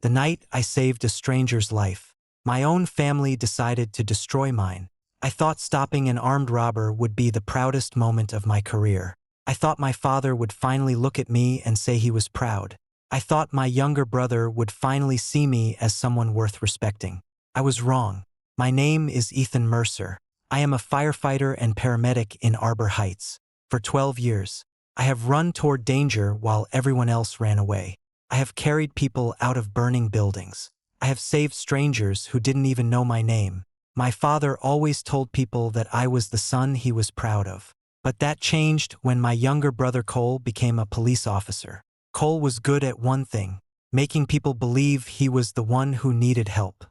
The night I saved a stranger's life. My own family decided to destroy mine. I thought stopping an armed robber would be the proudest moment of my career. I thought my father would finally look at me and say he was proud. I thought my younger brother would finally see me as someone worth respecting. I was wrong. My name is Ethan Mercer. I am a firefighter and paramedic in Arbor Heights. For 12 years, I have run toward danger while everyone else ran away. I have carried people out of burning buildings. I have saved strangers who didn't even know my name. My father always told people that I was the son he was proud of. But that changed when my younger brother Cole became a police officer. Cole was good at one thing, making people believe he was the one who needed help,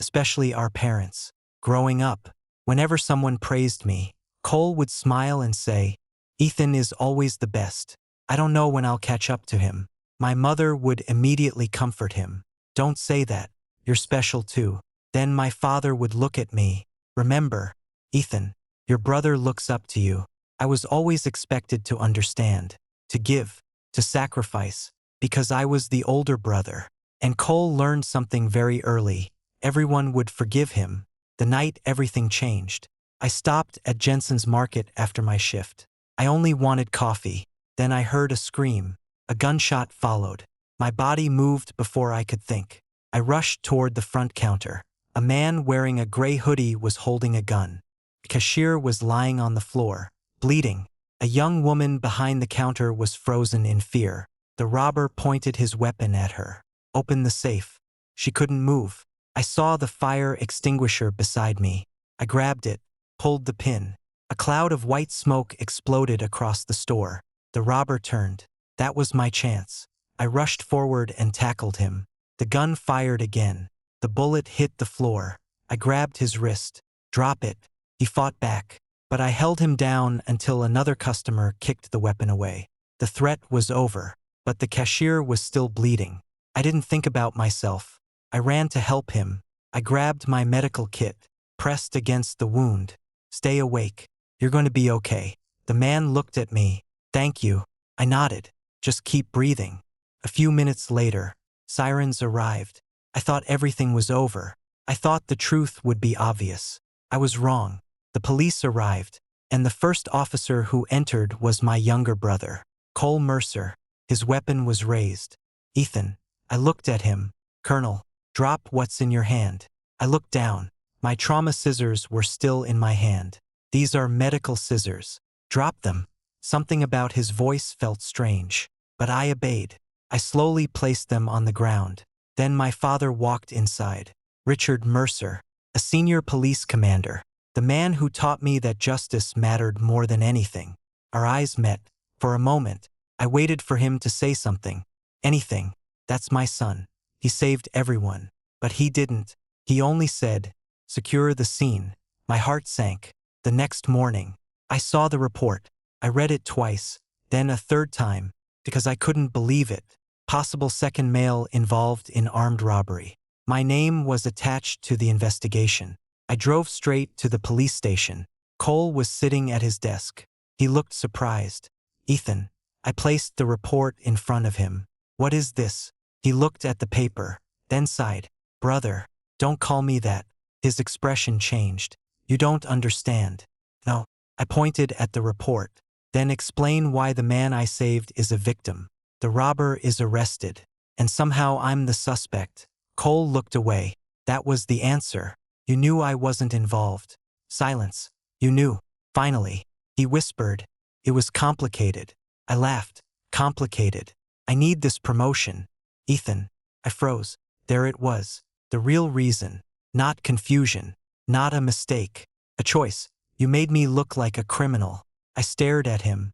especially our parents. Growing up, whenever someone praised me, Cole would smile and say, "Ethan is always the best. I don't know when I'll catch up to him." My mother would immediately comfort him. "Don't say that. You're special too." Then my father would look at me. "Remember, Ethan, your brother looks up to you." I was always expected to understand, to give, to sacrifice, because I was the older brother. And Cole learned something very early. Everyone would forgive him. The night everything changed, I stopped at Jensen's Market after my shift. I only wanted coffee. Then I heard a scream. A gunshot followed. My body moved before I could think. I rushed toward the front counter. A man wearing a gray hoodie was holding a gun. The cashier was lying on the floor, bleeding. A young woman behind the counter was frozen in fear. The robber pointed his weapon at her. "Open the safe." She couldn't move. I saw the fire extinguisher beside me. I grabbed it, pulled the pin. A cloud of white smoke exploded across the store. The robber turned. That was my chance. I rushed forward and tackled him. The gun fired again. The bullet hit the floor. I grabbed his wrist. "Drop it." He fought back, but I held him down until another customer kicked the weapon away. The threat was over, but the cashier was still bleeding. I didn't think about myself. I ran to help him. I grabbed my medical kit, pressed against the wound. "Stay awake. You're going to be okay." The man looked at me. "Thank you." I nodded. "Just keep breathing." A few minutes later, sirens arrived. I thought everything was over. I thought the truth would be obvious. I was wrong. The police arrived, and the first officer who entered was my younger brother, Cole Mercer. His weapon was raised. "Ethan." I looked at him. "Colonel, drop what's in your hand." I looked down. My trauma scissors were still in my hand. "These are medical scissors. Drop them." Something about his voice felt strange, but I obeyed. I slowly placed them on the ground. Then my father walked inside. Richard Mercer, a senior police commander, the man who taught me that justice mattered more than anything. Our eyes met. For a moment, I waited for him to say something. "Anything. That's my son. He saved everyone." But he didn't. He only said, "Secure the scene." My heart sank. The next morning, I saw the report. I read it twice, then a third time, because I couldn't believe it. Possible second male involved in armed robbery. My name was attached to the investigation. I drove straight to the police station. Cole was sitting at his desk. He looked surprised. "Ethan." I placed the report in front of him. "What is this?" He looked at the paper, then sighed. "Brother, don't call me that." His expression changed. "You don't understand." "No." I pointed at the report. "Then explain why the man I saved is a victim. The robber is arrested, and somehow I'm the suspect." Cole looked away. "That was the answer. You knew I wasn't involved." Silence. "You knew." Finally, he whispered, "It was complicated." I laughed. "Complicated. I need this promotion." "Ethan." I froze. There it was. The real reason. Not confusion. Not a mistake. A choice. "You made me look like a criminal." I stared at him.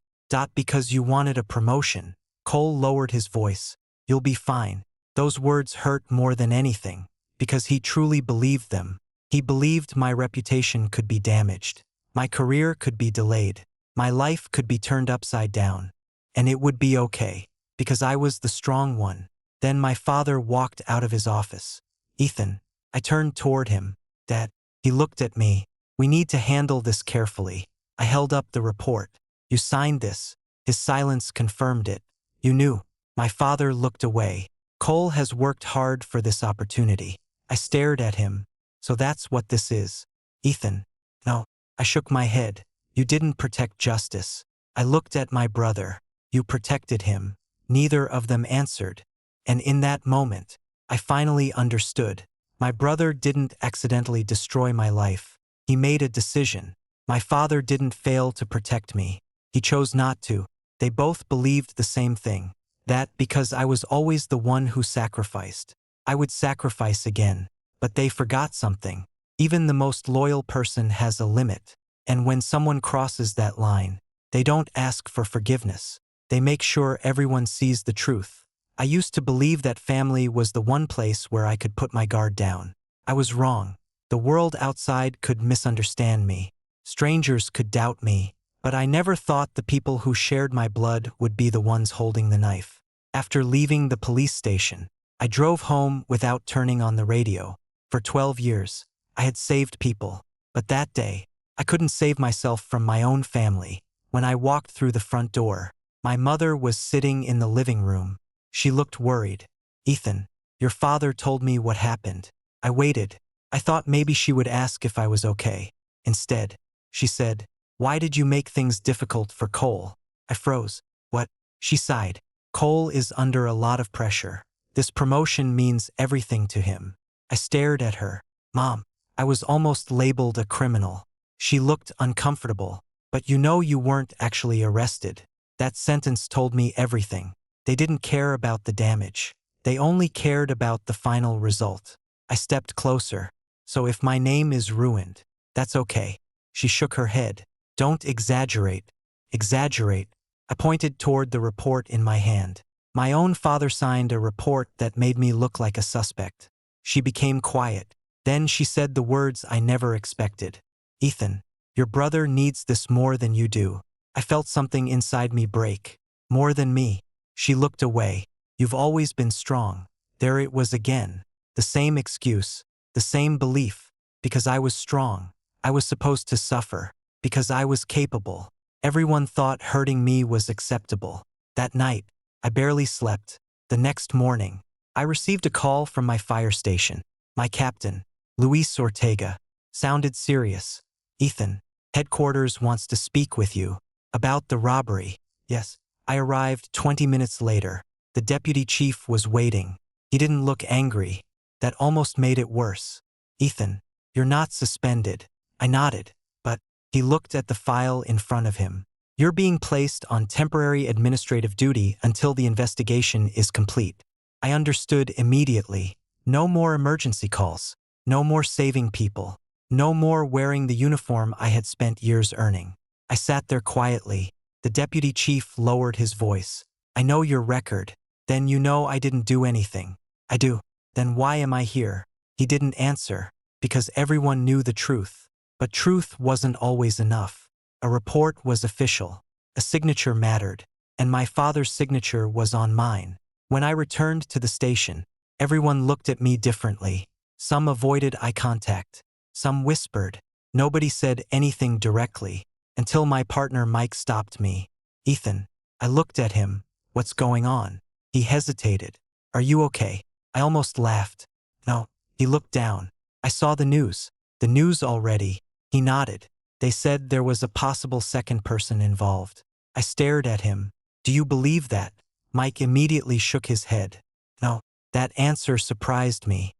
"Because you wanted a promotion." Cole lowered his voice. "You'll be fine." Those words hurt more than anything, because he truly believed them. He believed my reputation could be damaged. My career could be delayed. My life could be turned upside down. And it would be okay, because I was the strong one. Then my father walked out of his office. "Ethan." I turned toward him. "Dad." He looked at me. "We need to handle this carefully." I held up the report. "You signed this." His silence confirmed it. "You knew." My father looked away. Cole has worked hard for this opportunity. I stared at him. So that's what this is. Ethan. No. I shook my head. You didn't protect justice. I looked at my brother. You protected him. Neither of them answered. And in that moment, I finally understood. My brother didn't accidentally destroy my life. He made a decision. My father didn't fail to protect me. He chose not to. They both believed the same thing. That because I was always the one who sacrificed, I would sacrifice again. But they forgot something. Even the most loyal person has a limit. And when someone crosses that line, they don't ask for forgiveness. They make sure everyone sees the truth. I used to believe that family was the one place where I could put my guard down. I was wrong. The world outside could misunderstand me. Strangers could doubt me. But I never thought the people who shared my blood would be the ones holding the knife. After leaving the police station, I drove home without turning on the radio. For 12 years, I had saved people. But that day, I couldn't save myself from my own family. When I walked through the front door, my mother was sitting in the living room. She looked worried. Ethan, your father told me what happened. I waited. I thought maybe she would ask if I was okay. Instead, she said, why did you make things difficult for Cole? I froze. What? She sighed. Cole is under a lot of pressure. This promotion means everything to him. I stared at her. Mom, I was almost labeled a criminal. She looked uncomfortable. But you know you weren't actually arrested. That sentence told me everything. They didn't care about the damage. They only cared about the final result. I stepped closer. So if my name is ruined, that's okay. She shook her head. Don't exaggerate. Exaggerate. I pointed toward the report in my hand. My own father signed a report that made me look like a suspect. She became quiet. Then she said the words I never expected. Ethan, your brother needs this more than you do. I felt something inside me break. More than me. She looked away. You've always been strong. There it was again. The same excuse. The same belief. Because I was strong. I was supposed to suffer. Because I was capable. Everyone thought hurting me was acceptable. That night, I barely slept. The next morning, I received a call from my fire station. My captain, Luis Ortega, sounded serious. Ethan, headquarters wants to speak with you. About the robbery. Yes. I arrived 20 minutes later. The deputy chief was waiting. He didn't look angry. That almost made it worse. Ethan, you're not suspended. I nodded. But he looked at the file in front of him. You're being placed on temporary administrative duty until the investigation is complete. I understood immediately. No more emergency calls. No more saving people. No more wearing the uniform I had spent years earning. I sat there quietly. The deputy chief lowered his voice. I know your record. Then you know I didn't do anything. I do. Then why am I here? He didn't answer. Because everyone knew the truth. But truth wasn't always enough. A report was official. A signature mattered. And my father's signature was on mine. When I returned to the station, everyone looked at me differently. Some avoided eye contact. Some whispered. Nobody said anything directly. Until my partner Mike stopped me. Ethan. I looked at him. What's going on? He hesitated. Are you okay? I almost laughed. No. He looked down. I saw the news. The news already. He nodded. They said there was a possible second person involved. I stared at him. Do you believe that? Mike immediately shook his head. No. That answer surprised me.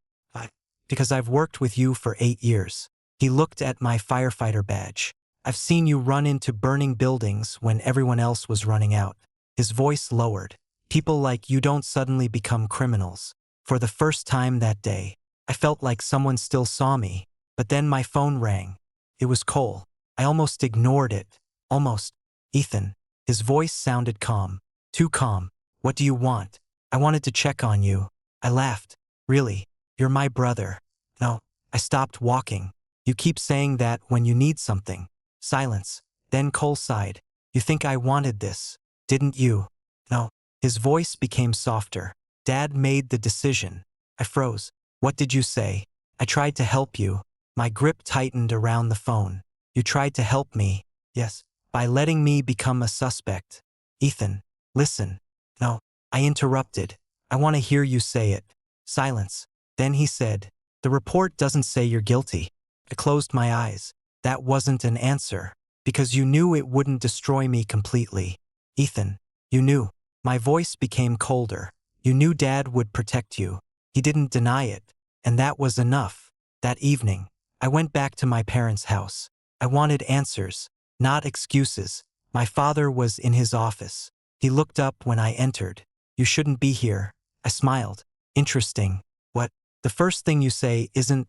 Because I've worked with you for 8 years. He looked at my firefighter badge. I've seen you run into burning buildings when everyone else was running out. His voice lowered. People like you don't suddenly become criminals. For the first time that day, I felt like someone still saw me. But then my phone rang. It was Cole. I almost ignored it. Almost. Ethan. His voice sounded calm. Too calm. What do you want? I wanted to check on you. I laughed. Really? You're my brother. No. I stopped walking. You keep saying that when you need something. Silence. Then Cole sighed. You think I wanted this, didn't you? No. His voice became softer. Dad made the decision. I froze. What did you say? I tried to help you. My grip tightened around the phone. You tried to help me. Yes. By letting me become a suspect. Ethan. Listen. No. I interrupted. I want to hear you say it. Silence. Then he said, the report doesn't say you're guilty. I closed my eyes. That wasn't an answer. Because you knew it wouldn't destroy me completely. Ethan, you knew. My voice became colder. You knew Dad would protect you. He didn't deny it. And that was enough. That evening, I went back to my parents' house. I wanted answers, not excuses. My father was in his office. He looked up when I entered. You shouldn't be here. I smiled. Interesting. What? The first thing you say isn't,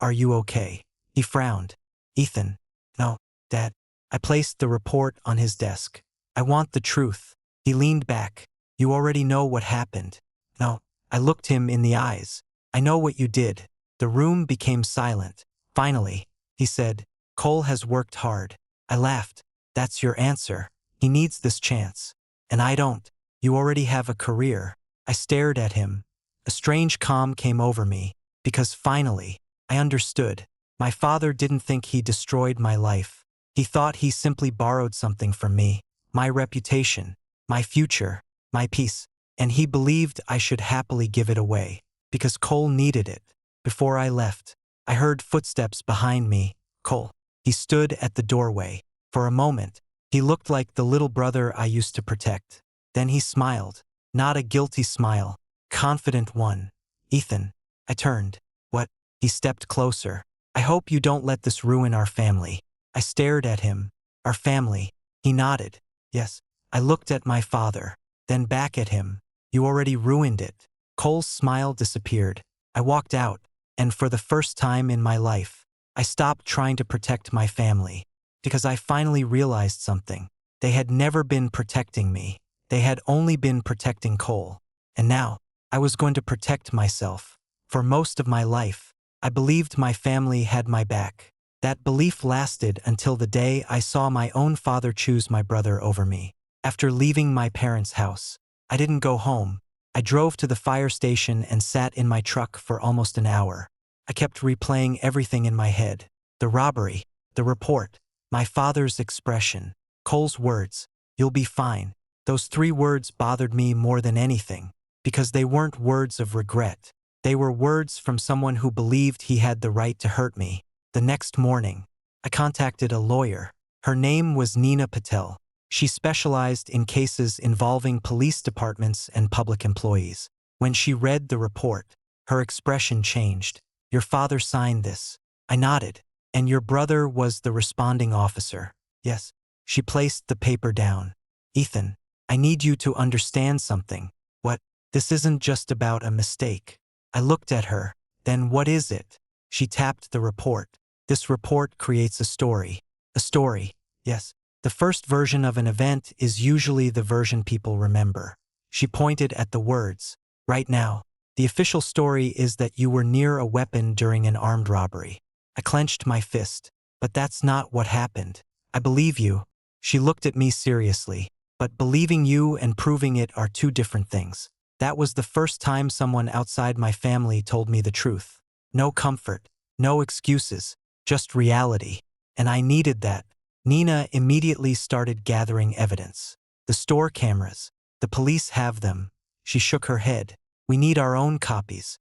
are you okay? He frowned. Ethan. No, Dad. I placed the report on his desk. I want the truth. He leaned back. You already know what happened. No. I looked him in the eyes. I know what you did. The room became silent. Finally, he said, Cole has worked hard. I laughed. That's your answer. He needs this chance. And I don't. You already have a career. I stared at him. A strange calm came over me, because finally, I understood. My father didn't think he destroyed my life. He thought he simply borrowed something from me, my reputation, my future, my peace, and he believed I should happily give it away, because Cole needed it. Before I left, I heard footsteps behind me. Cole. He stood at the doorway. For a moment, he looked like the little brother I used to protect. Then he smiled. Not a guilty smile. Confident one. Ethan. I turned. What? He stepped closer. I hope you don't let this ruin our family. I stared at him. Our family. He nodded. Yes. I looked at my father. Then back at him. You already ruined it. Cole's smile disappeared. I walked out, and for the first time in my life, I stopped trying to protect my family. Because I finally realized something. They had never been protecting me. They had only been protecting Cole. And now, I was going to protect myself. For most of my life, I believed my family had my back. That belief lasted until the day I saw my own father choose my brother over me. After leaving my parents' house, I didn't go home. I drove to the fire station and sat in my truck for almost an hour. I kept replaying everything in my head. The robbery, the report, my father's expression, Cole's words, you'll be fine. Those 3 words bothered me more than anything, because they weren't words of regret. They were words from someone who believed he had the right to hurt me. The next morning, I contacted a lawyer. Her name was Nina Patel. She specialized in cases involving police departments and public employees. When she read the report, her expression changed. Your father signed this. I nodded. And your brother was the responding officer. Yes. She placed the paper down. Ethan, I need you to understand something. What? This isn't just about a mistake. I looked at her. Then what is it? She tapped the report. This report creates a story. A story. Yes. The first version of an event is usually the version people remember. She pointed at the words. Right now, the official story is that you were near a weapon during an armed robbery. I clenched my fist. But that's not what happened. I believe you. She looked at me seriously. But believing you and proving it are 2 different things. That was the first time someone outside my family told me the truth. No comfort, no excuses, just reality. And I needed that. Nina immediately started gathering evidence. The store cameras. The police have them. She shook her head. We need our own copies.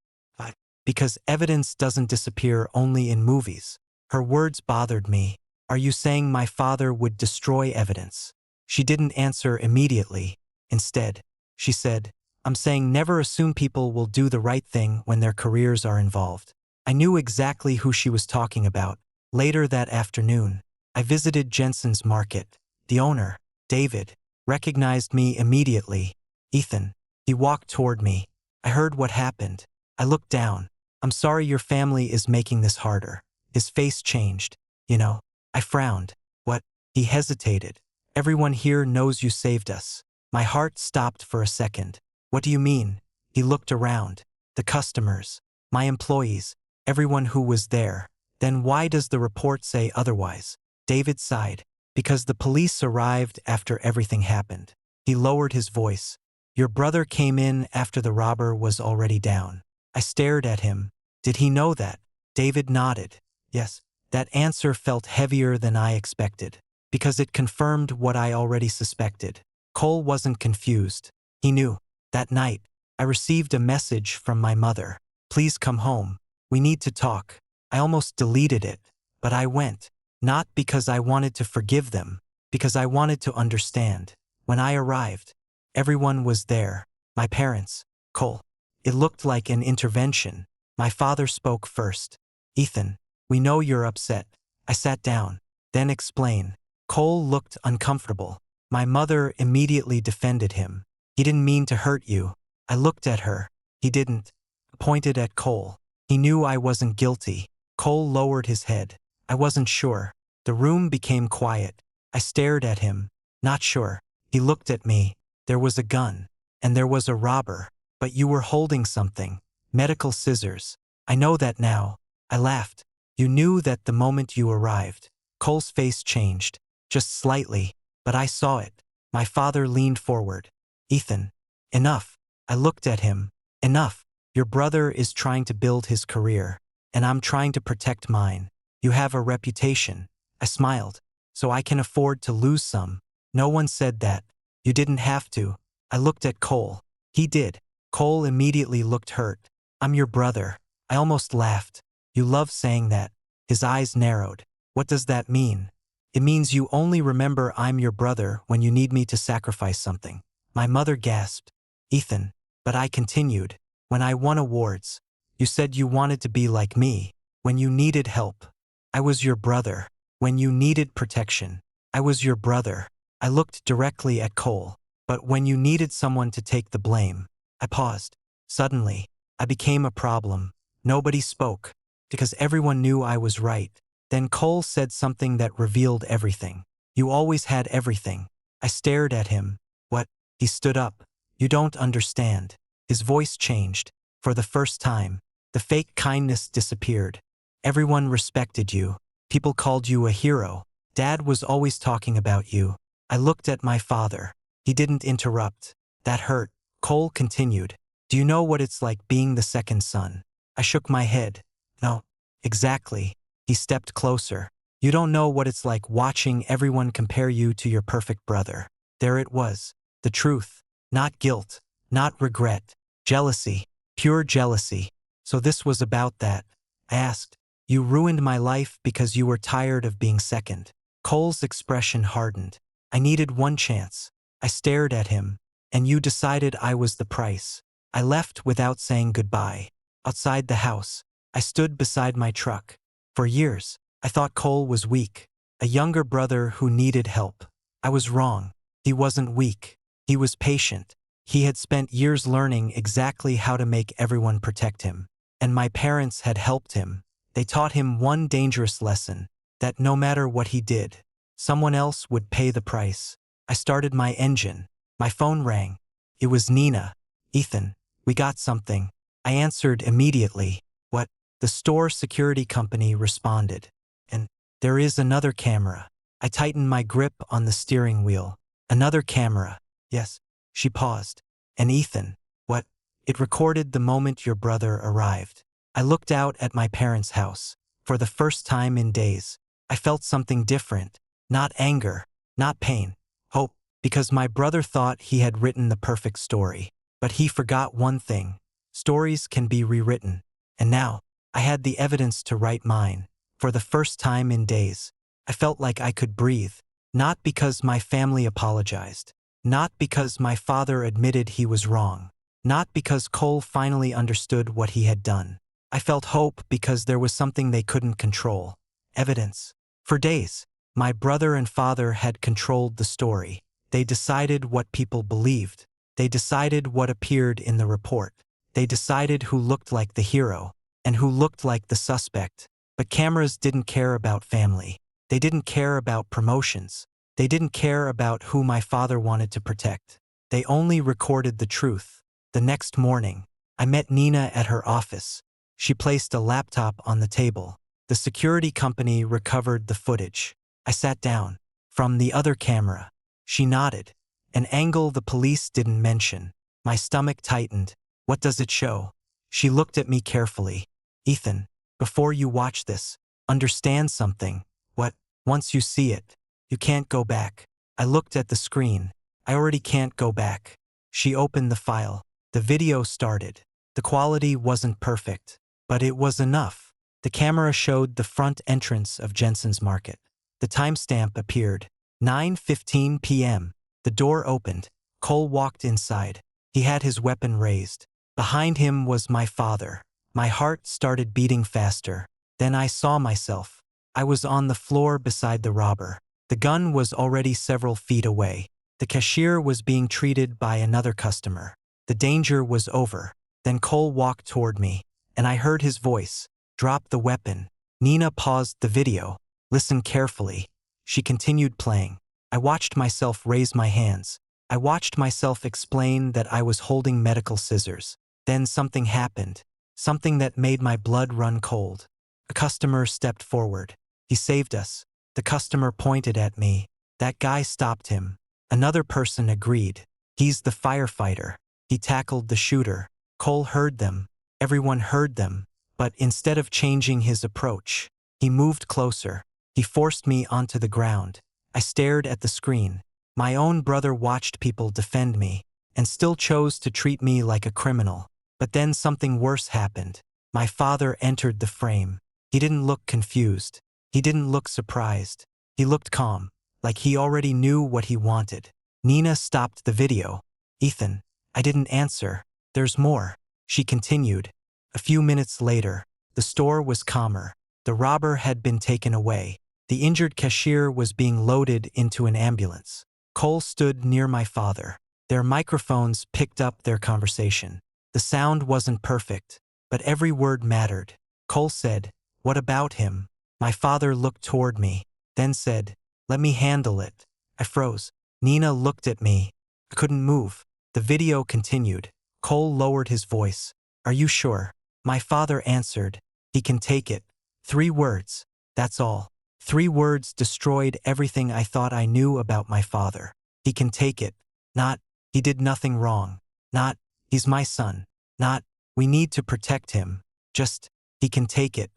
Because evidence doesn't disappear only in movies. Her words bothered me. Are you saying my father would destroy evidence? She didn't answer immediately. Instead, she said, I'm saying never assume people will do the right thing when their careers are involved. I knew exactly who she was talking about. Later that afternoon, I visited Jensen's market. The owner, David, recognized me immediately. Ethan. He walked toward me. I heard what happened. I looked down. I'm sorry your family is making this harder. His face changed. You know. I frowned. What? He hesitated. Everyone here knows you saved us. My heart stopped for a second. What do you mean? He looked around. The customers. My employees. Everyone who was there. Then why does the report say otherwise? David sighed. Because the police arrived after everything happened. He lowered his voice. Your brother came in after the robber was already down. I stared at him. Did he know that? David nodded. Yes. That answer felt heavier than I expected. Because it confirmed what I already suspected. Cole wasn't confused. He knew. That night, I received a message from my mother. Please come home. We need to talk. I almost deleted it, but I went. Not because I wanted to forgive them, because I wanted to understand. When I arrived, everyone was there. My parents, Cole. It looked like an intervention. My father spoke first. Ethan, we know you're upset. I sat down. Then explain. Cole looked uncomfortable. My mother immediately defended him. He didn't mean to hurt you. I looked at her. He didn't. Pointed at Cole. He knew I wasn't guilty. Cole lowered his head. I wasn't sure. The room became quiet. I stared at him. Not sure. He looked at me. There was a gun. And there was a robber. But you were holding something. Medical scissors. I know that now. I laughed. You knew that the moment you arrived. Cole's face changed. Just slightly. But I saw it. My father leaned forward. Ethan. Enough. I looked at him. Enough. Your brother is trying to build his career. And I'm trying to protect mine. You have a reputation. I smiled. So I can afford to lose some. No one said that. You didn't have to. I looked at Cole. He did. Cole immediately looked hurt. I'm your brother. I almost laughed. You love saying that. His eyes narrowed. What does that mean? It means you only remember I'm your brother when you need me to sacrifice something. My mother gasped. Ethan. But I continued. When I won awards, you said you wanted to be like me. When you needed help, I was your brother. When you needed protection, I was your brother. I looked directly at Cole. But when you needed someone to take the blame, I paused. Suddenly, I became a problem. Nobody spoke, because everyone knew I was right. Then Cole said something that revealed everything. You always had everything. I stared at him. What? He stood up. You don't understand. His voice changed. For the first time, the fake kindness disappeared. Everyone respected you. People called you a hero. Dad was always talking about you. I looked at my father. He didn't interrupt. That hurt. Cole continued. Do you know what it's like being the second son? I shook my head. No. Exactly. He stepped closer. You don't know what it's like watching everyone compare you to your perfect brother. There it was. The truth. Not guilt. Not regret. Jealousy. Pure jealousy. So this was about that. I asked. You ruined my life because you were tired of being second. Cole's expression hardened. I needed one chance. I stared at him. And you decided I was the price. I left without saying goodbye. Outside the house, I stood beside my truck. For years, I thought Cole was weak. A younger brother who needed help. I was wrong. He wasn't weak. He was patient. He had spent years learning exactly how to make everyone protect him. And my parents had helped him. They taught him one dangerous lesson, that no matter what he did, someone else would pay the price. I started my engine. My phone rang. It was Nina. Ethan, we got something. I answered immediately. What? The store security company responded. And there is another camera. I tightened my grip on the steering wheel. Another camera. Yes. She paused. And Ethan, what? It recorded the moment your brother arrived. I looked out at my parents' house. For the first time in days, I felt something different. Not anger, not pain, hope, because my brother thought he had written the perfect story. But he forgot one thing. Stories can be rewritten. And now, I had the evidence to write mine. For the first time in days, I felt like I could breathe. Not because my family apologized. Not because my father admitted he was wrong. Not because Cole finally understood what he had done. I felt hope because there was something they couldn't control. Evidence. For days, my brother and father had controlled the story. They decided what people believed. They decided what appeared in the report. They decided who looked like the hero and who looked like the suspect. But cameras didn't care about family. They didn't care about promotions. They didn't care about who my father wanted to protect. They only recorded the truth. The next morning, I met Nina at her office. She placed a laptop on the table. The security company recovered the footage. I sat down. From the other camera. She nodded. An angle the police didn't mention. My stomach tightened. What does it show? She looked at me carefully. Ethan, before you watch this, understand something. What? Once you see it, you can't go back. I looked at the screen. I already can't go back. She opened the file. The video started. The quality wasn't perfect, but it was enough. The camera showed the front entrance of Jensen's Market. The timestamp appeared. 9:15 p.m. The door opened. Cole walked inside. He had his weapon raised. Behind him was my father. My heart started beating faster. Then I saw myself. I was on the floor beside the robber. The gun was already several feet away. The cashier was being treated by another customer. The danger was over. Then Cole walked toward me, and I heard his voice. Drop the weapon. Nina paused the video. Listen carefully. She continued playing. I watched myself raise my hands. I watched myself explain that I was holding medical scissors. Then something happened. Something that made my blood run cold. A customer stepped forward. He saved us. The customer pointed at me. That guy stopped him. Another person agreed. He's the firefighter. He tackled the shooter. Cole heard them. Everyone heard them. But instead of changing his approach, he moved closer. He forced me onto the ground. I stared at the screen. My own brother watched people defend me, and still chose to treat me like a criminal. But then something worse happened. My father entered the frame. He didn't look confused. He didn't look surprised. He looked calm, like he already knew what he wanted. Nina stopped the video. Ethan, I didn't answer. There's more. She continued. A few minutes later, the store was calmer. The robber had been taken away. The injured cashier was being loaded into an ambulance. Cole stood near my father. Their microphones picked up their conversation. The sound wasn't perfect, but every word mattered. Cole said, "What about him?" My father looked toward me, then said, "Let me handle it." I froze. Nina looked at me. I couldn't move. The video continued. Cole lowered his voice. "Are you sure?" My father answered, "He can take it." 3 words. That's all. 3 words destroyed everything I thought I knew about my father. He can take it. Not, he did nothing wrong. Not, he's my son. Not, we need to protect him. Just, he can take it.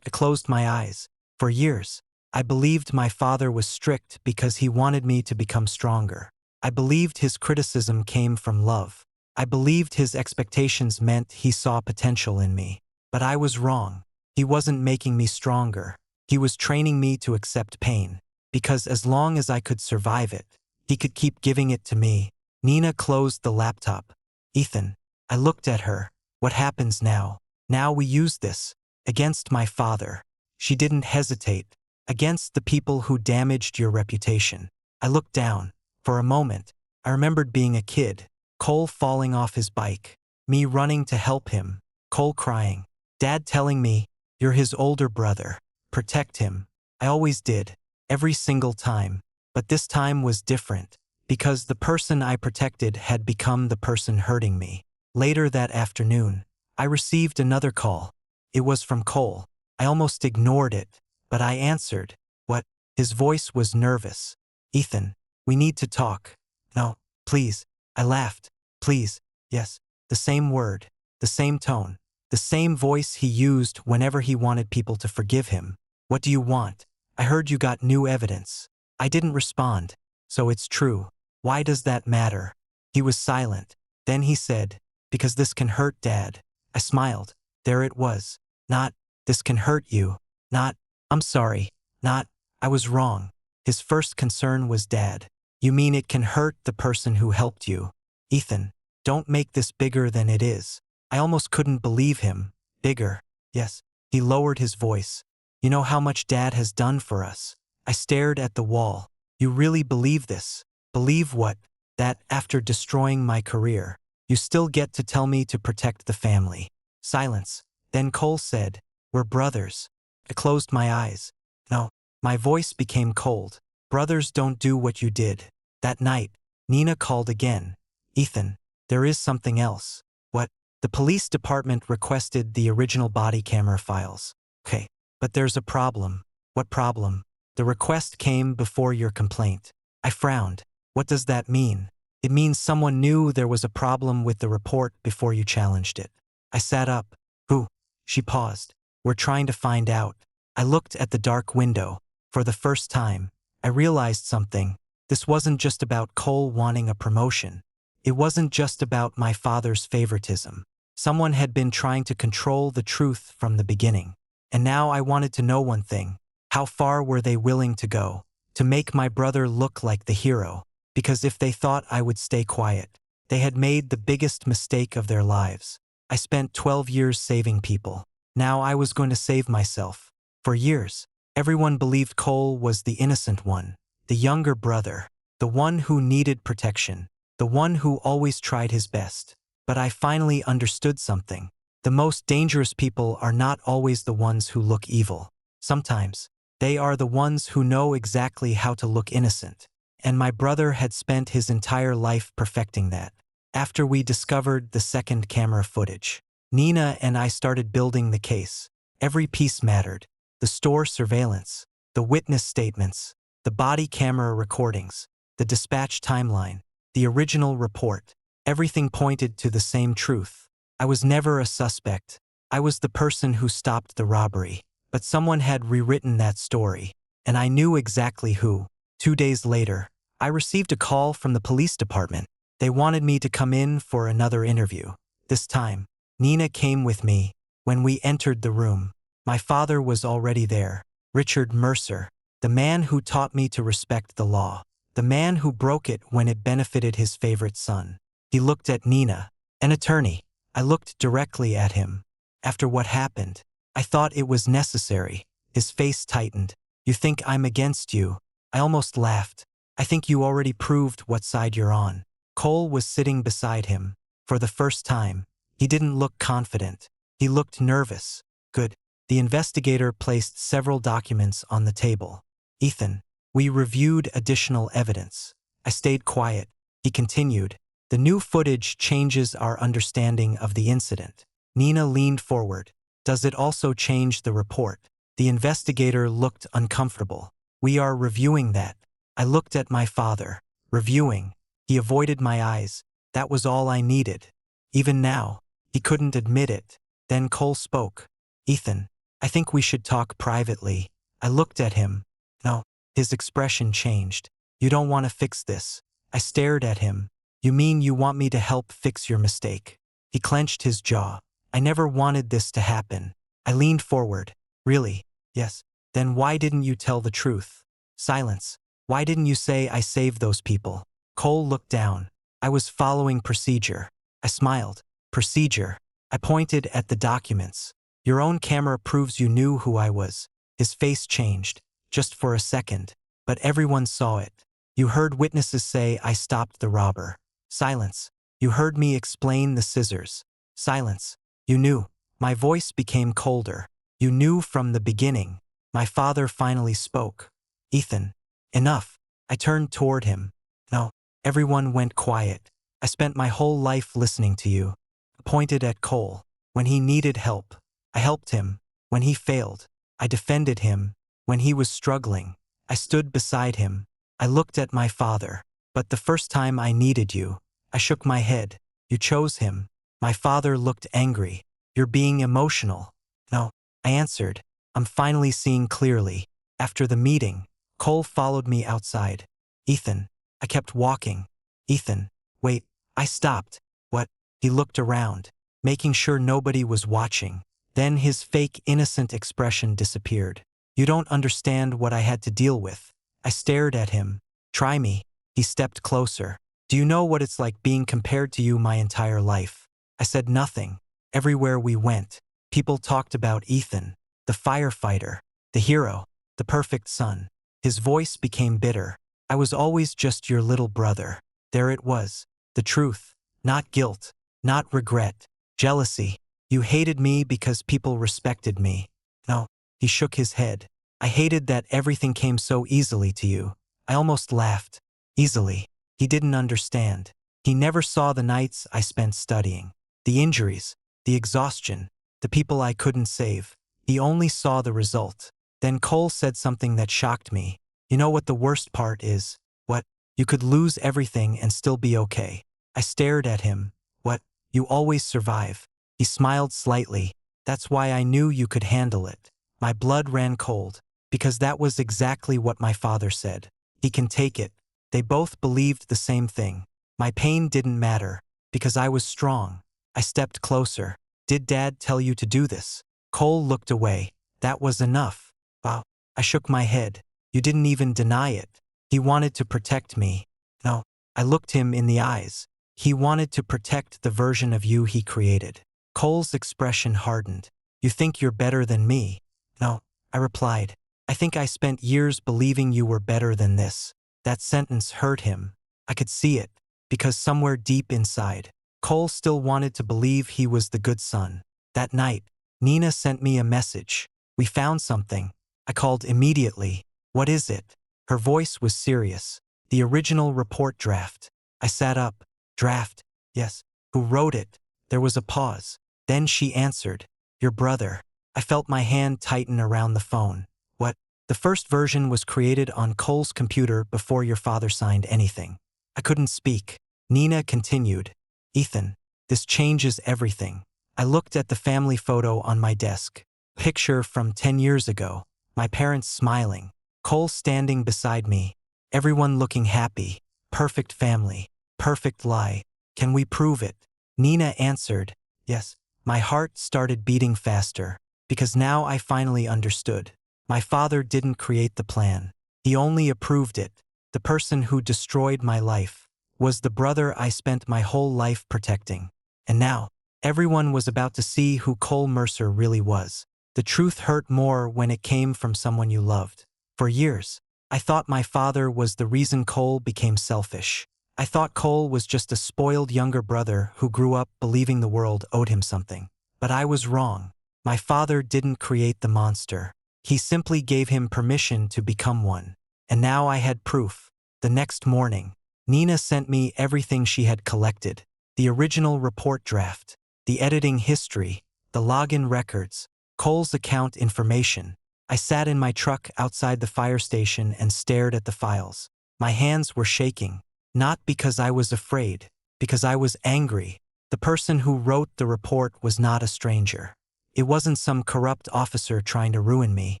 I closed my eyes. For years, I believed my father was strict because he wanted me to become stronger. I believed his criticism came from love. I believed his expectations meant he saw potential in me. But I was wrong. He wasn't making me stronger. He was training me to accept pain. Because as long as I could survive it, he could keep giving it to me. Nina closed the laptop. Ethan, I looked at her. What happens now? Now we use this. Against my father. She didn't hesitate. Against the people who damaged your reputation. I looked down. For a moment, I remembered being a kid. Cole falling off his bike. Me running to help him. Cole crying. Dad telling me, "You're his older brother. Protect him." I always did. Every single time. But this time was different. Because the person I protected had become the person hurting me. Later that afternoon, I received another call. It was from Cole. I almost ignored it, but I answered. What? His voice was nervous. "Ethan, we need to talk." "No, please." I laughed. "Please." Yes. The same word. The same tone. The same voice he used whenever he wanted people to forgive him. "What do you want?" "I heard you got new evidence." I didn't respond. "So it's true. Why does that matter?" He was silent. Then he said, "Because this can hurt Dad." I smiled. There it was. Not, "This can hurt you." Not, "I'm sorry." Not, "I was wrong." His first concern was Dad. "You mean it can hurt the person who helped you?" "Ethan, don't make this bigger than it is." I almost couldn't believe him. "Bigger?" "Yes." He lowered his voice. "You know how much Dad has done for us." I stared at the wall. "You really believe this?" "Believe what?" "That, after destroying my career, you still get to tell me to protect the family." Silence. Then Cole said, "We're brothers." I closed my eyes. "No." My voice became cold. "Brothers don't do what you did." That night, Nina called again. "Ethan, there is something else." "What?" "The police department requested the original body camera files." "Okay, but there's a problem." "What problem?" "The request came before your complaint." I frowned. "What does that mean?" "It means someone knew there was a problem with the report before you challenged it." I sat up. "Who?" She paused. "We're trying to find out." I looked at the dark window. For the first time, I realized something. This wasn't just about Cole wanting a promotion. It wasn't just about my father's favoritism. Someone had been trying to control the truth from the beginning. And now I wanted to know one thing. How far were they willing to go? To make my brother look like the hero. Because if they thought I would stay quiet, they had made the biggest mistake of their lives. I spent 12 years saving people. Now I was going to save myself. For years, everyone believed Cole was the innocent one, the younger brother, the one who needed protection, the one who always tried his best. But I finally understood something. The most dangerous people are not always the ones who look evil. Sometimes, they are the ones who know exactly how to look innocent. And my brother had spent his entire life perfecting that. After we discovered the second camera footage, Nina and I started building the case. Every piece mattered. The store surveillance, the witness statements, the body camera recordings, the dispatch timeline, the original report. Everything pointed to the same truth. I was never a suspect. I was the person who stopped the robbery. But someone had rewritten that story, and I knew exactly who. 2 days later, I received a call from the police department. They wanted me to come in for another interview. This time, Nina came with me. When we entered the room, my father was already there. Richard Mercer, the man who taught me to respect the law, the man who broke it when it benefited his favorite son. He looked at Nina, an attorney. I looked directly at him. After what happened, I thought it was necessary. His face tightened. You think I'm against you? I almost laughed. I think you already proved what side you're on. Cole was sitting beside him. For the first time, he didn't look confident. He looked nervous. Good. The investigator placed several documents on the table. Ethan, we reviewed additional evidence. I stayed quiet. He continued. The new footage changes our understanding of the incident. Nina leaned forward. Does it also change the report? The investigator looked uncomfortable. We are reviewing that. I looked at my father. Reviewing. He avoided my eyes. That was all I needed. Even now, he couldn't admit it. Then Cole spoke. Ethan, I think we should talk privately. I looked at him. No. His expression changed. You don't want to fix this. I stared at him. You mean you want me to help fix your mistake? He clenched his jaw. I never wanted this to happen. I leaned forward. Really? Yes. Then why didn't you tell the truth? Silence. Why didn't you say I saved those people? Cole looked down. I was following procedure. I smiled. Procedure. I pointed at the documents. Your own camera proves you knew who I was. His face changed, just for a second. But everyone saw it. You heard witnesses say I stopped the robber. Silence. You heard me explain the scissors. Silence. You knew. My voice became colder. You knew from the beginning. My father finally spoke. Ethan. Enough. I turned toward him. No. Everyone went quiet. I spent my whole life listening to you. I pointed at Cole. When he needed help, I helped him. When he failed, I defended him. When he was struggling, I stood beside him. I looked at my father. But the first time I needed you, I shook my head. You chose him. My father looked angry. You're being emotional. No, I answered. I'm finally seeing clearly. After the meeting, Cole followed me outside. Ethan. I kept walking. Ethan. Wait. I stopped. What? He looked around, making sure nobody was watching. Then his fake innocent expression disappeared. You don't understand what I had to deal with. I stared at him. Try me. He stepped closer. Do you know what it's like being compared to you my entire life? I said nothing. Everywhere we went, people talked about Ethan, the firefighter, the hero, the perfect son. His voice became bitter. I was always just your little brother. There it was. The truth. Not guilt. Not regret. Jealousy. You hated me because people respected me. No. He shook his head. I hated that everything came so easily to you. I almost laughed. Easily. He didn't understand. He never saw the nights I spent studying. The injuries. The exhaustion. The people I couldn't save. He only saw the result. Then Cole said something that shocked me. You know what the worst part is? What? You could lose everything and still be okay. I stared at him. What? You always survive. He smiled slightly. That's why I knew you could handle it. My blood ran cold. Because that was exactly what my father said. He can take it. They both believed the same thing. My pain didn't matter, because I was strong. I stepped closer. Did Dad tell you to do this? Cole looked away. That was enough. Wow. I shook my head. You didn't even deny it. He wanted to protect me. No. I looked him in the eyes. He wanted to protect the version of you he created. Cole's expression hardened. You think you're better than me? No. I replied. I think I spent years believing you were better than this. That sentence hurt him. I could see it, because somewhere deep inside, Cole still wanted to believe he was the good son. That night, Nina sent me a message. We found something. I called immediately. What is it? Her voice was serious. The original report draft. I sat up. Draft? Yes. Who wrote it? There was a pause. Then she answered. Your brother. I felt my hand tighten around the phone. What? The first version was created on Cole's computer before your father signed anything. I couldn't speak. Nina continued. Ethan, this changes everything. I looked at the family photo on my desk. Picture from 10 years ago. My parents smiling. Cole standing beside me. Everyone looking happy. Perfect family. Perfect lie. Can we prove it? Nina answered. Yes. My heart started beating faster, because now I finally understood. My father didn't create the plan. He only approved it. The person who destroyed my life was the brother I spent my whole life protecting. And now, everyone was about to see who Cole Mercer really was. The truth hurt more when it came from someone you loved. For years, I thought my father was the reason Cole became selfish. I thought Cole was just a spoiled younger brother who grew up believing the world owed him something. But I was wrong. My father didn't create the monster. He simply gave him permission to become one. And now I had proof. The next morning, Nina sent me everything she had collected. The original report draft, the editing history, the login records, Cole's account information. I sat in my truck outside the fire station and stared at the files. My hands were shaking. Not because I was afraid, because I was angry. The person who wrote the report was not a stranger. It wasn't some corrupt officer trying to ruin me.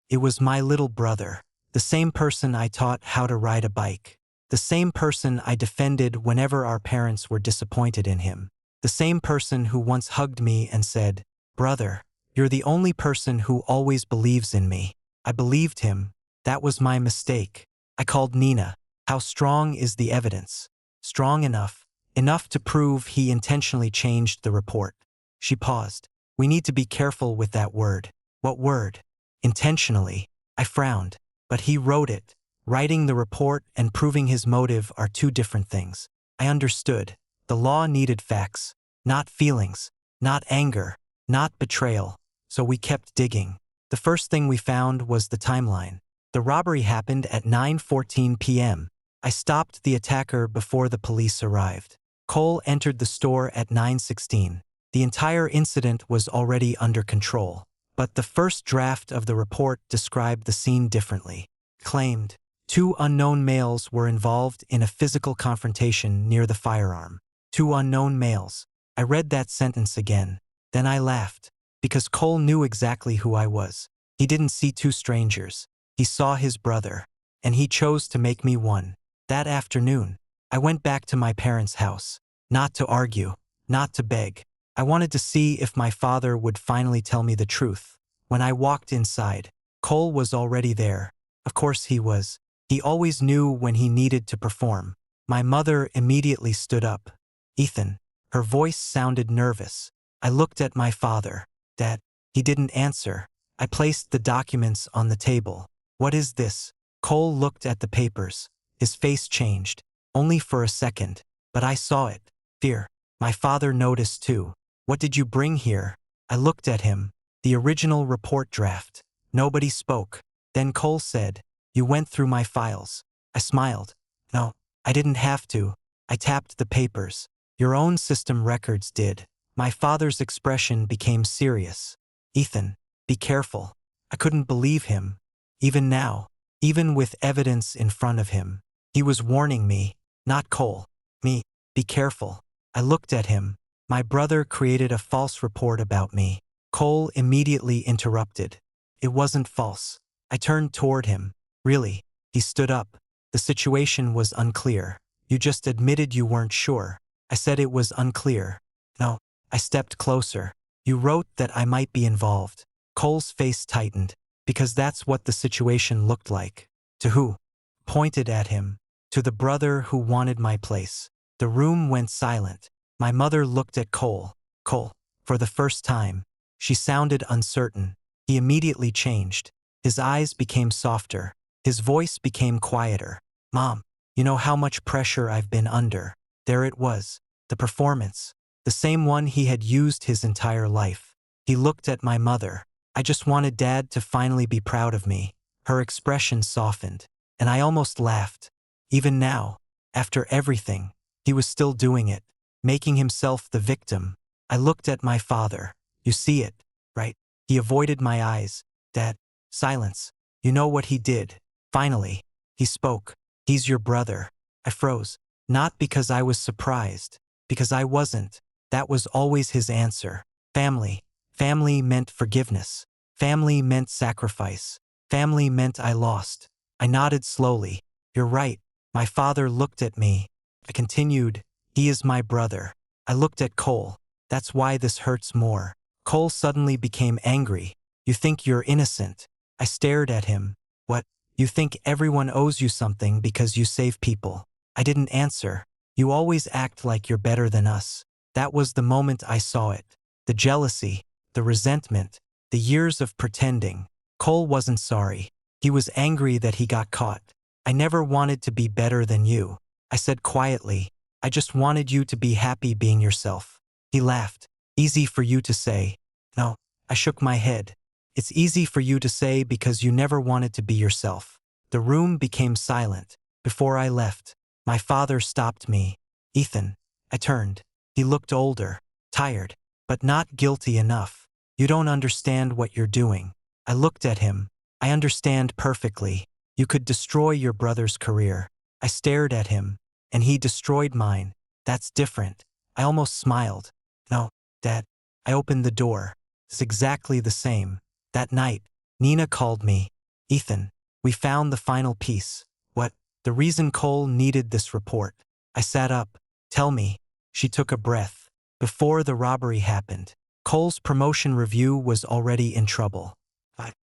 It was my little brother, the same person I taught how to ride a bike, the same person I defended whenever our parents were disappointed in him, the same person who once hugged me and said, "Brother, you're the only person who always believes in me." I believed him. That was my mistake. I called Nina. How strong is the evidence? Strong enough. Enough to prove he intentionally changed the report. She paused. We need to be careful with that word. What word? Intentionally. I frowned. But he wrote it. Writing the report and proving his motive are two different things. I understood. The law needed facts, not feelings, not anger, not betrayal. So we kept digging. The first thing we found was the timeline. The robbery happened at 9:14 p.m. I stopped the attacker before the police arrived. Cole entered the store at 9:16. The entire incident was already under control. But the first draft of the report described the scene differently. Claimed 2 unknown males were involved in a physical confrontation near the firearm. 2 unknown males. I read that sentence again. Then I laughed. Because Cole knew exactly who I was. He didn't see 2 strangers. He saw his brother. And he chose to make me one. That afternoon, I went back to my parents' house. Not to argue. Not to beg. I wanted to see if my father would finally tell me the truth. When I walked inside, Cole was already there. Of course he was. He always knew when he needed to perform. My mother immediately stood up. Ethan. Her voice sounded nervous. I looked at my father. Dad. He didn't answer. I placed the documents on the table. What is this? Cole looked at the papers. His face changed. Only for a second. But I saw it. Fear. My father noticed too. What did you bring here? I looked at him. The original report draft. Nobody spoke. Then Cole said, You went through my files. I smiled. No, I didn't have to. I tapped the papers. Your own system records did. My father's expression became serious. Ethan, be careful. I couldn't believe him. Even now, even with evidence in front of him. He was warning me, not Cole. Me, be careful. I looked at him. My brother created a false report about me. Cole immediately interrupted. It wasn't false. I turned toward him. Really? He stood up. The situation was unclear. You just admitted you weren't sure. I said it was unclear. No. I stepped closer. You wrote that I might be involved. Cole's face tightened, because that's what the situation looked like. To who? Pointed at him. To the brother who wanted my place. The room went silent. My mother looked at Cole. Cole. For the first time. She sounded uncertain. He immediately changed. His eyes became softer. His voice became quieter. Mom, you know how much pressure I've been under. There it was. The performance. The same one he had used his entire life. He looked at my mother. I just wanted Dad to finally be proud of me. Her expression softened, and I almost laughed. Even now, after everything, he was still doing it, making himself the victim. I looked at my father. You see it, right? He avoided my eyes. Dad. Silence. You know what he did. Finally, he spoke. He's your brother. I froze. Not because I was surprised. Because I wasn't. That was always his answer. Family. Family meant forgiveness. Family meant sacrifice. Family meant I lost. I nodded slowly. You're right. My father looked at me. I continued. He is my brother. I looked at Cole. That's why this hurts more. Cole suddenly became angry. You think you're innocent. I stared at him. What? You think everyone owes you something because you save people. I didn't answer. You always act like you're better than us. That was the moment I saw it. The jealousy, the resentment, the years of pretending. Cole wasn't sorry. He was angry that he got caught. I never wanted to be better than you. I said quietly. I just wanted you to be happy being yourself. He laughed. Easy for you to say. No. I shook my head. It's easy for you to say because you never wanted to be yourself. The room became silent. Before I left, my father stopped me. Ethan. I turned. He looked older, tired, but not guilty enough. You don't understand what you're doing. I looked at him. I understand perfectly. You could destroy your brother's career. I stared at him, and he destroyed mine. That's different. I almost smiled. No, Dad. I opened the door. It's exactly the same. That night, Nina called me. Ethan, we found the final piece. What? The reason Cole needed this report. I sat up. Tell me. She took a breath. Before the robbery happened, Cole's promotion review was already in trouble.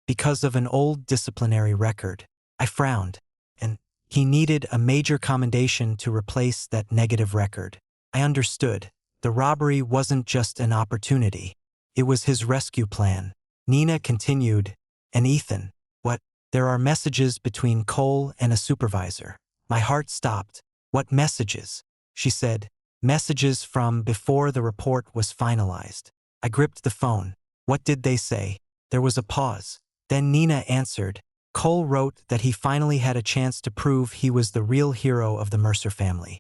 Because of an old disciplinary record. I frowned. And he needed a major commendation to replace that negative record. I understood. The robbery wasn't just an opportunity. It was his rescue plan. Nina continued. And Ethan. What? There are messages between Cole and a supervisor. My heart stopped. What messages? She said. Messages from before the report was finalized. I gripped the phone. What did they say? There was a pause. Then Nina answered. Cole wrote that he finally had a chance to prove he was the real hero of the Mercer family.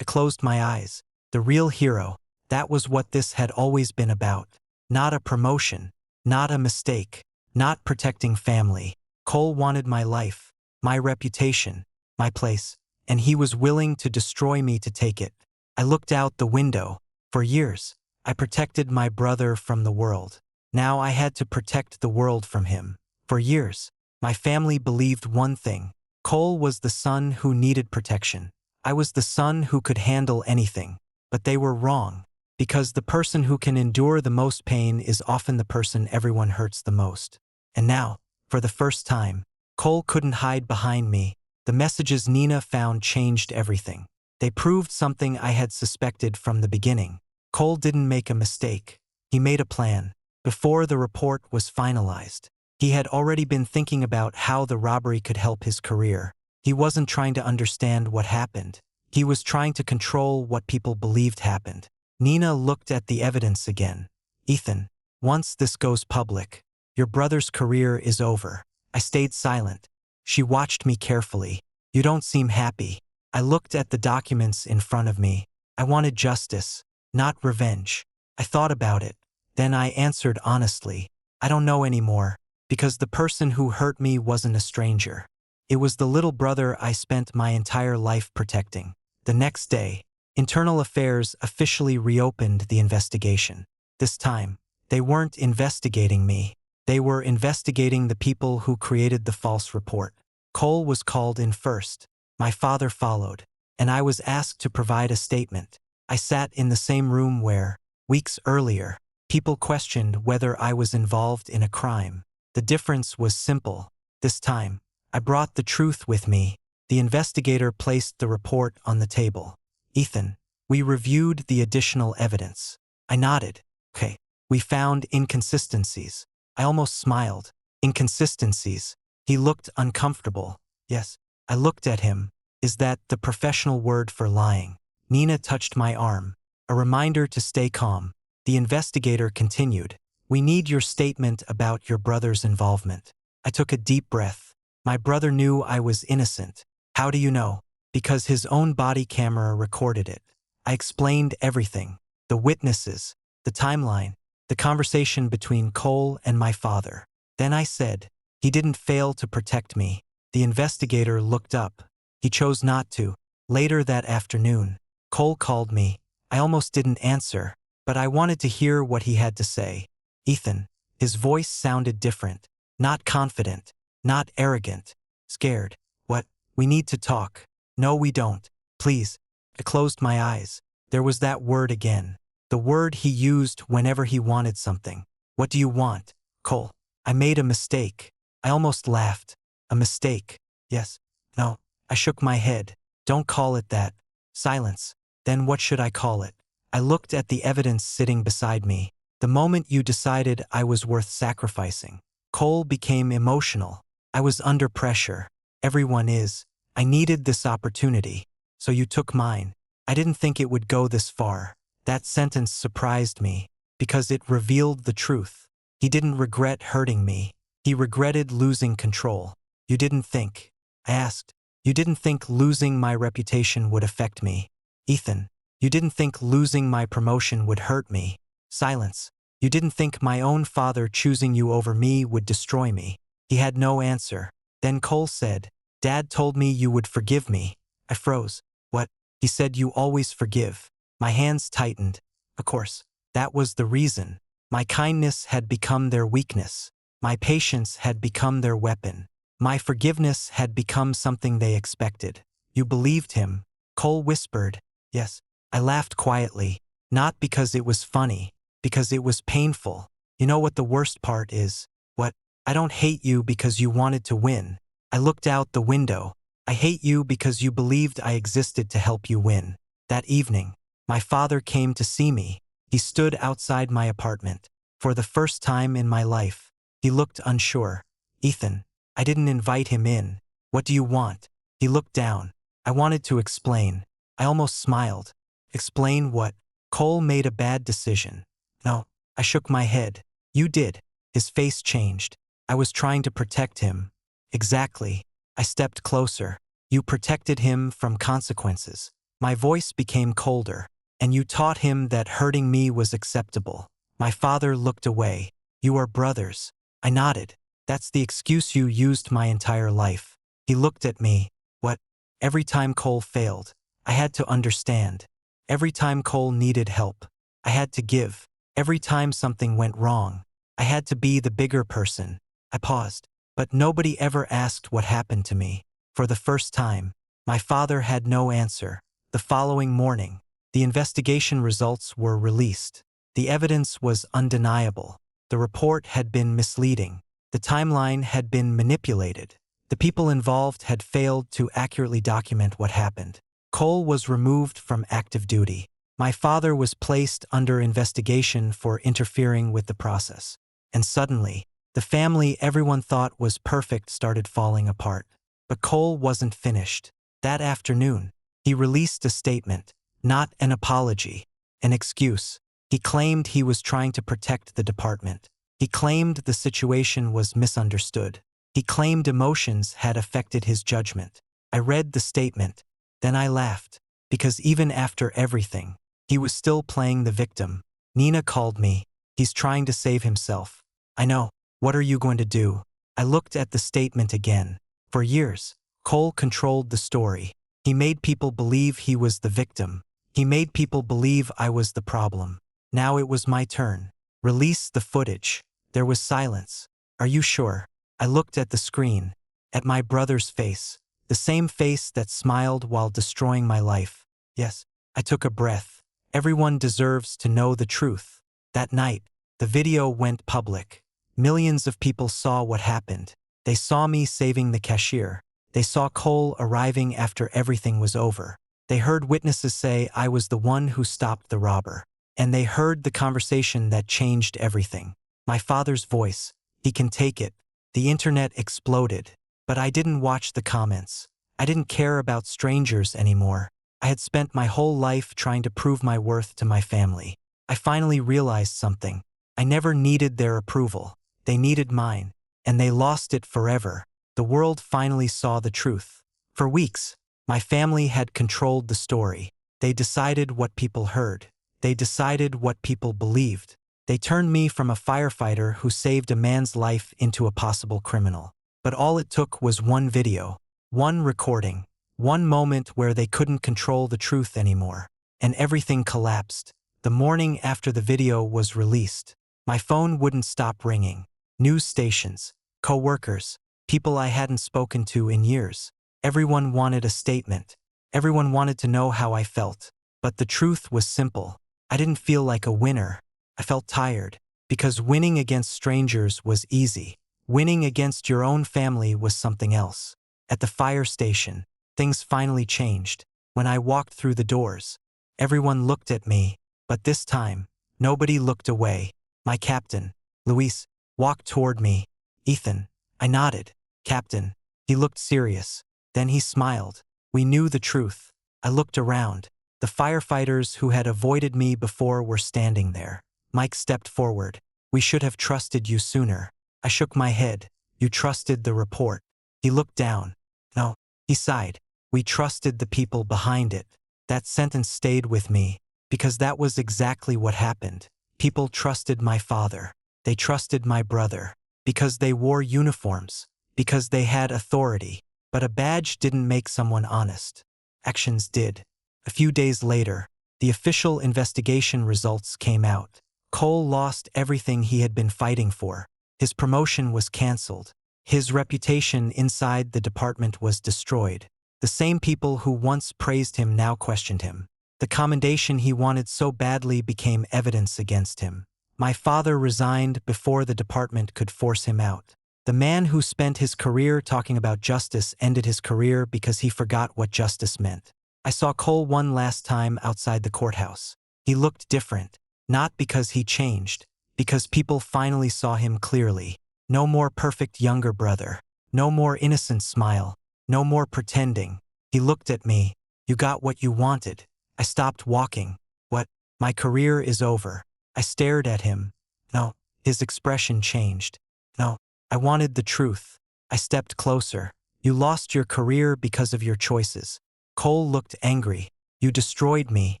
I closed my eyes. The real hero. That was what this had always been about. Not a promotion. Not a mistake. Not protecting family. Cole wanted my life, my reputation, my place, and he was willing to destroy me to take it. I looked out the window. For years, I protected my brother from the world. Now I had to protect the world from him. For years, my family believed one thing. Cole was the son who needed protection. I was the son who could handle anything. But they were wrong. Because the person who can endure the most pain is often the person everyone hurts the most. And now, for the first time, Cole couldn't hide behind me. The messages Nina found changed everything. They proved something I had suspected from the beginning. Cole didn't make a mistake. He made a plan. Before the report was finalized, he had already been thinking about how the robbery could help his career. He wasn't trying to understand what happened. He was trying to control what people believed happened. Nina looked at the evidence again. Ethan, once this goes public, your brother's career is over. I stayed silent. She watched me carefully. You don't seem happy. I looked at the documents in front of me. I wanted justice, not revenge. I thought about it. Then I answered honestly. I don't know anymore, because the person who hurt me wasn't a stranger. It was the little brother I spent my entire life protecting. The next day, Internal Affairs officially reopened the investigation. This time, they weren't investigating me. They were investigating the people who created the false report. Cole was called in first. My father followed. and I was asked to provide a statement. I sat in the same room where, weeks earlier, people questioned whether I was involved in a crime. The difference was simple. This time, I brought the truth with me. The investigator placed the report on the table. Ethan, we reviewed the additional evidence. I nodded. Okay. We found inconsistencies. I almost smiled. Inconsistencies. He looked uncomfortable. Yes. I looked at him. Is that the professional word for lying? Nina touched my arm. A reminder to stay calm. The investigator continued. We need your statement about your brother's involvement. I took a deep breath. My brother knew I was innocent. How do you know? Because his own body camera recorded it. I explained everything. The witnesses, the timeline, the conversation between Cole and my father. Then I said, he didn't fail to protect me. The investigator looked up. He chose not to. Later that afternoon, Cole called me. I almost didn't answer, but I wanted to hear what he had to say. Ethan, his voice sounded different. Not confident, not arrogant, scared. What? We need to talk. No, we don't. Please. I closed my eyes. There was that word again. The word he used whenever he wanted something. What do you want, Cole? I made a mistake. I almost laughed. A mistake. Yes. No. I shook my head. Don't call it that. Silence. Then what should I call it? I looked at the evidence sitting beside me. The moment you decided I was worth sacrificing. Cole became emotional. I was under pressure. Everyone is. I needed this opportunity. So you took mine. I didn't think it would go this far. That sentence surprised me, because it revealed the truth. He didn't regret hurting me. He regretted losing control. You didn't think. I asked. You didn't think losing my reputation would affect me. Ethan, you didn't think losing my promotion would hurt me. Silence. You didn't think my own father choosing you over me would destroy me. He had no answer. Then Cole said, Dad told me you would forgive me. I froze. What? He said you always forgive. My hands tightened. Of course. That was the reason. My kindness had become their weakness. My patience had become their weapon. My forgiveness had become something they expected. You believed him? Cole whispered. Yes. I laughed quietly. Not because it was funny. Because it was painful. You know what the worst part is? What? I don't hate you because you wanted to win. I looked out the window. I hate you because you believed I existed to help you win. That evening, my father came to see me. He stood outside my apartment. For the first time in my life, he looked unsure. Ethan, I didn't invite him in. What do you want? He looked down. I wanted to explain. I almost smiled. Explain what? Cole made a bad decision. No, I shook my head. You did. His face changed. I was trying to protect him. Exactly. I stepped closer. You protected him from consequences. My voice became colder. And you taught him that hurting me was acceptable. My father looked away. You are brothers. I nodded. That's the excuse you used my entire life. He looked at me. What? Every time Cole failed, I had to understand. Every time Cole needed help, I had to give. Every time something went wrong, I had to be the bigger person. I paused. But nobody ever asked what happened to me. For the first time, my father had no answer. The following morning, the investigation results were released. The evidence was undeniable. The report had been misleading. The timeline had been manipulated. The people involved had failed to accurately document what happened. Cole was removed from active duty. My father was placed under investigation for interfering with the process. And suddenly, the family everyone thought was perfect started falling apart. But Cole wasn't finished. That afternoon, he released a statement, not an apology, an excuse. He claimed he was trying to protect the department. He claimed the situation was misunderstood. He claimed emotions had affected his judgment. I read the statement. Then I laughed. Because even after everything, he was still playing the victim. Nina called me. He's trying to save himself. I know. What are you going to do? I looked at the statement again. For years, Cole controlled the story. He made people believe he was the victim. He made people believe I was the problem. Now it was my turn. Release the footage. There was silence. Are you sure? I looked at the screen. At my brother's face. The same face that smiled while destroying my life. Yes, I took a breath. Everyone deserves to know the truth. That night, the video went public. Millions of people saw what happened. They saw me saving the cashier. They saw Cole arriving after everything was over. They heard witnesses say I was the one who stopped the robber. And they heard the conversation that changed everything. My father's voice. He can take it. The internet exploded. But I didn't watch the comments. I didn't care about strangers anymore. I had spent my whole life trying to prove my worth to my family. I finally realized something. I never needed their approval. They needed mine. And they lost it forever. The world finally saw the truth. For weeks, my family had controlled the story. They decided what people heard. They decided what people believed. They turned me from a firefighter who saved a man's life into a possible criminal. But all it took was one video, one recording, one moment where they couldn't control the truth anymore. And everything collapsed. The morning after the video was released, my phone wouldn't stop ringing. News stations, co-workers, people I hadn't spoken to in years. Everyone wanted a statement. Everyone wanted to know how I felt. But the truth was simple. I didn't feel like a winner. I felt tired. Because winning against strangers was easy. Winning against your own family was something else. At the fire station, things finally changed. When I walked through the doors, everyone looked at me, but this time, nobody looked away. My captain, Luis, walked toward me. Ethan, I nodded. Captain. He looked serious. Then he smiled. We knew the truth. I looked around. The firefighters who had avoided me before were standing there. Mike stepped forward. We should have trusted you sooner. I shook my head. You trusted the report. He looked down. No. He sighed. We trusted the people behind it. That sentence stayed with me, because that was exactly what happened. People trusted my father. They trusted my brother. Because they wore uniforms. Because they had authority. But a badge didn't make someone honest. Actions did. A few days later, the official investigation results came out. Cole lost everything he had been fighting for. His promotion was canceled. His reputation inside the department was destroyed. The same people who once praised him now questioned him. The commendation he wanted so badly became evidence against him. My father resigned before the department could force him out. The man who spent his career talking about justice ended his career because he forgot what justice meant. I saw Cole one last time outside the courthouse. He looked different, not because he changed, because people finally saw him clearly. No more perfect younger brother. No more innocent smile. No more pretending. He looked at me. You got what you wanted. I stopped walking. What? My career is over. I stared at him. No. His expression changed. No. I wanted the truth. I stepped closer. You lost your career because of your choices. Cole looked angry. You destroyed me.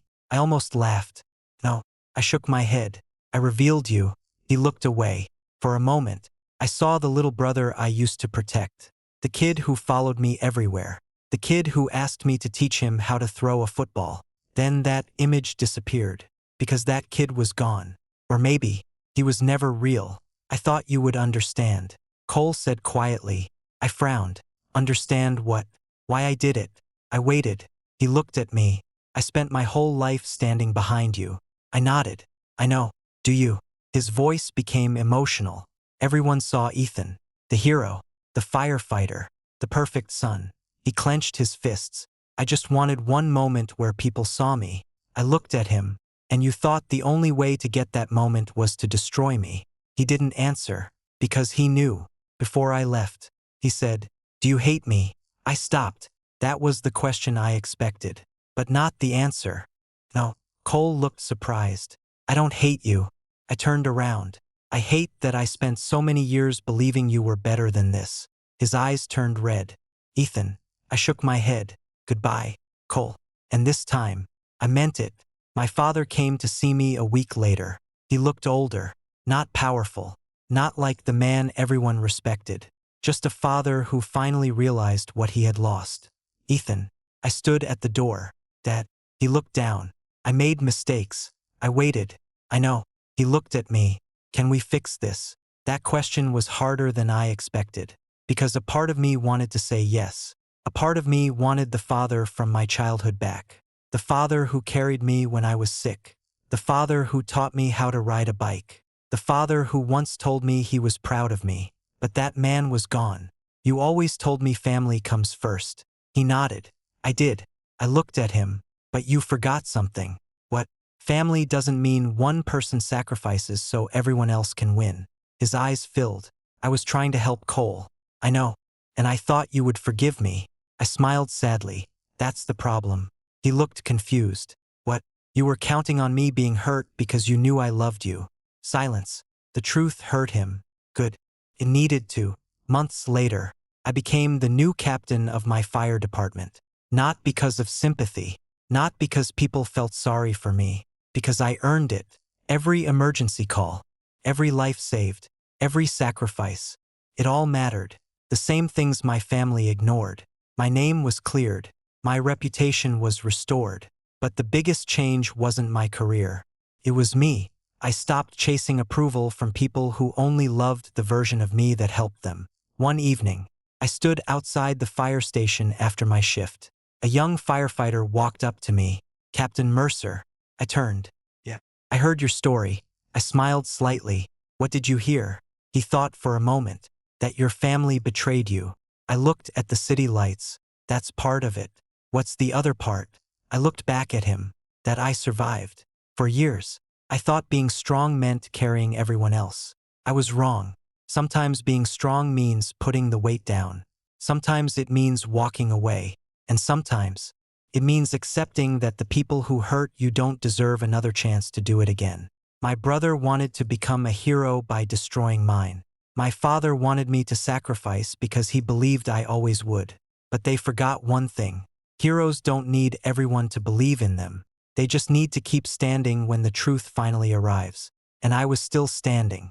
I almost laughed. No. I shook my head. I revealed you. He looked away. For a moment, I saw the little brother I used to protect. The kid who followed me everywhere. The kid who asked me to teach him how to throw a football. Then that image disappeared. Because that kid was gone. Or maybe, he was never real. I thought you would understand. Cole said quietly. I frowned. Understand what? Why I did it. I waited. He looked at me. I spent my whole life standing behind you. I nodded. I know. Do you? His voice became emotional. Everyone saw Ethan. The hero. The firefighter. The perfect son. He clenched his fists. I just wanted one moment where people saw me. I looked at him. And you thought the only way to get that moment was to destroy me. He didn't answer. Because he knew. Before I left. He said, do you hate me? I stopped. That was the question I expected. But not the answer. No. Cole looked surprised. I don't hate you. I turned around. I hate that I spent so many years believing you were better than this. His eyes turned red. Ethan. I shook my head. Goodbye, Cole. And this time, I meant it. My father came to see me a week later. He looked older. Not powerful. Not like the man everyone respected. Just a father who finally realized what he had lost. Ethan. I stood at the door. Dad. He looked down. I made mistakes. I waited. I know. He looked at me. Can we fix this? That question was harder than I expected. Because a part of me wanted to say yes. A part of me wanted the father from my childhood back. The father who carried me when I was sick. The father who taught me how to ride a bike. The father who once told me he was proud of me. But that man was gone. You always told me family comes first. He nodded. I did. I looked at him. But you forgot something. What? Family doesn't mean one person sacrifices so everyone else can win. His eyes filled. I was trying to help Cole. I know. And I thought you would forgive me. I smiled sadly. That's the problem. He looked confused. What? You were counting on me being hurt because you knew I loved you. Silence. The truth hurt him. Good. It needed to. Months later, I became the new captain of my fire department. Not because of sympathy. Not because people felt sorry for me. Because I earned it. Every emergency call. Every life saved. Every sacrifice. It all mattered. The same things my family ignored. My name was cleared. My reputation was restored. But the biggest change wasn't my career. It was me. I stopped chasing approval from people who only loved the version of me that helped them. One evening, I stood outside the fire station after my shift. A young firefighter walked up to me. Captain Mercer. I turned. Yeah. I heard your story. I smiled slightly. What did you hear? He thought for a moment. That your family betrayed you. I looked at the city lights. That's part of it. What's the other part? I looked back at him. That I survived. For years, I thought being strong meant carrying everyone else. I was wrong. Sometimes being strong means putting the weight down. Sometimes it means walking away. And sometimes, it means accepting that the people who hurt you don't deserve another chance to do it again. My brother wanted to become a hero by destroying mine. My father wanted me to sacrifice because he believed I always would. But they forgot one thing. Heroes don't need everyone to believe in them. They just need to keep standing when the truth finally arrives. And I was still standing.